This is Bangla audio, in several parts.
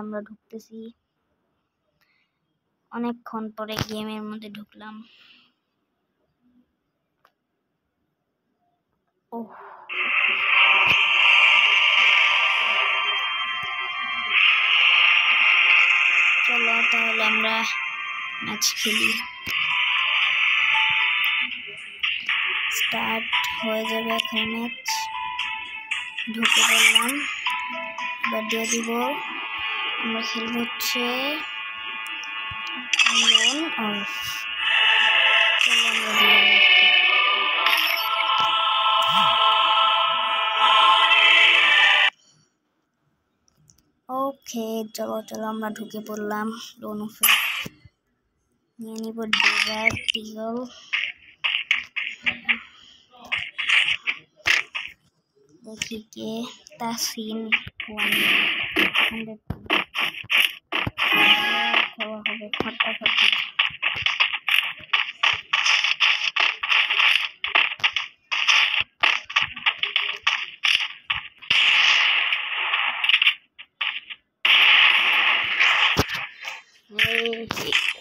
আমরা ঢুকতেছি অনেকক্ষণ পরে গেমের মধ্যে ঢুকলাম। ওহ চলো তাহলে আমরা ম্যাচ খেলি। স্টার্ট হয়ে যাবে এখন ম্যাচ। ঢুকে পড়লাম, এবার দিয়ে দিব। আমরা খেলবো হচ্ছে লোন অফ। চলো আমরা ওকে চলো আমরা ঢুকে পড়লাম লোন অফে। নিয়ে নিব ডেজার্ট ইগল। দেখি কে তাসিন 100 খাওয়া হবে ফাটাফাটি।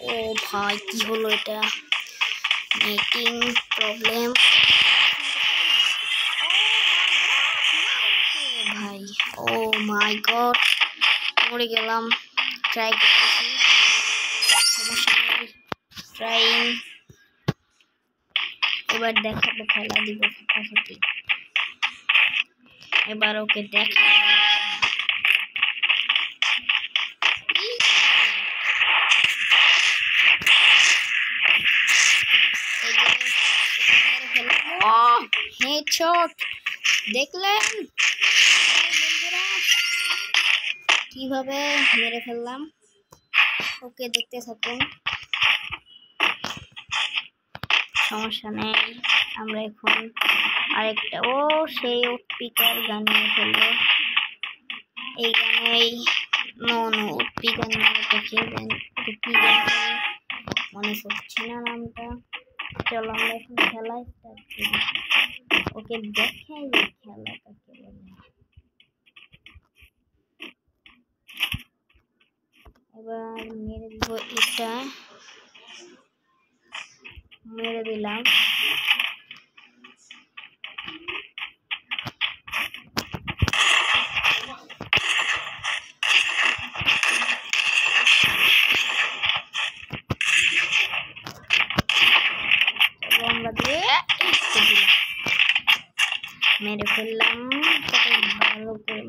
ও ভাই কি হলো এটা? নেটিং প্রবলেম ভাই। ও মাই গড মরে গেলাম। ট্রাই করতেছি, সমস্যা নেই, ট্রাইং। এবার দেখাবো, খেলা দিব ফাটাফাটি। এবার ওকে দেখা হেডশট দেখলেন বন্ধুরা কিভাবে মেরে ফেললাম। ওকে দেখতে থাকুন, সমস্যা নেই। আমরা এখন আরেকটা সেই স্পিকার গান নিয়ে ফেললো। এই গানে নো স্পিকার নিয়ে কি গান মনে পড়ছে না নামটা। চলো আমরা এখন খেলা স্টার্ট করি। ওকে দেখাই খেলা কাকে বলে। এবার মেরে দিব, এটা মেরে দিলাম। মেরে ফেললাম ভালো করে।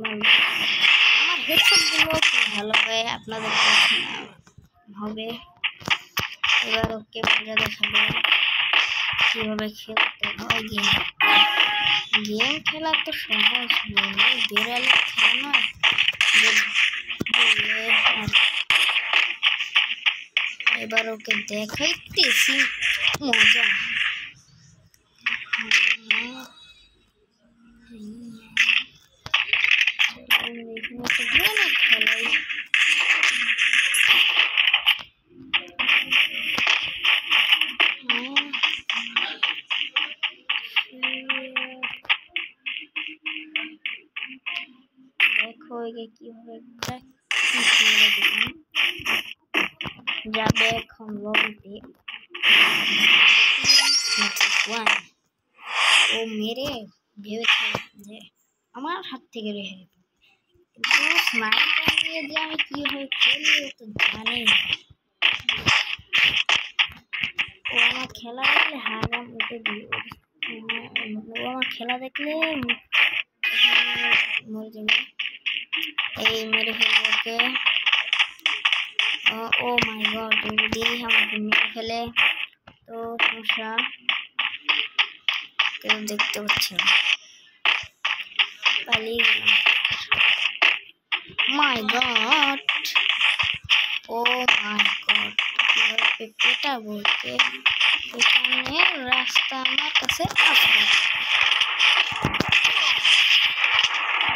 আমার হেডশটগুলো খুব ভালো হয়, আপনাদের হবে। এবার ওকে মজা দেখাবো কিভাবে খেলতে হয় গেম। গেম খেলা তো সহজ, বেড়ালে খেলা নয়। এবার ওকে দেখাইতেছি মজা। খেলাই দেখো কিভাবে যাবে এখন লবিতে। ও মেরে ভেবেছে যে আমার হাত থেকে রেখে দিত, কিন্তু স্নাইপার দিয়ে যে আমি কিভাবে খেলি ও তো জানে। ও আমার খেলা দেখলে হারাম উঠে দিয়ে, ও আমার খেলা দেখলে মরে যাবে। এই মেরে ফেলে ওকে। ও মাই গড যদি আমাকে মেরে ফেলে তো সমস্যা, কেউ দেখতে পাচ্ছে না। পালিয়ে গেলাম। মাই গড, ও মাই গড কিভাবে পেটাবো ওকে? এখানে রাস্তা আমার কাছে আছে,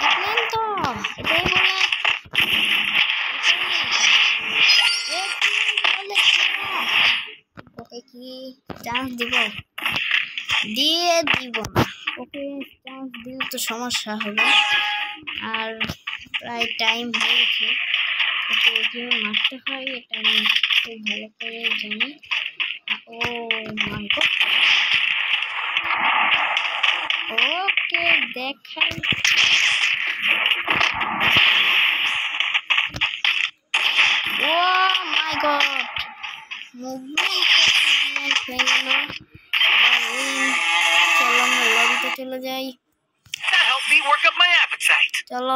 দেখলেন তো? এটাই বলে ওকে কি চান্স দিব? দিয়ে দিব না। ওকে চান্স দিলে তো সমস্যা হবে। আর প্রায় টাইম হয়েছে, ওকে কিভাবে মারতে হয় এটা আমি খুব ভালো করে জানি। ও মাই গড, ওকে দেখাই। ও মাই গড, মুভমেন্ট হয়ে গেল। চলো আমরা লবিতে চলে যাই। That helped me work up my appetite. চলো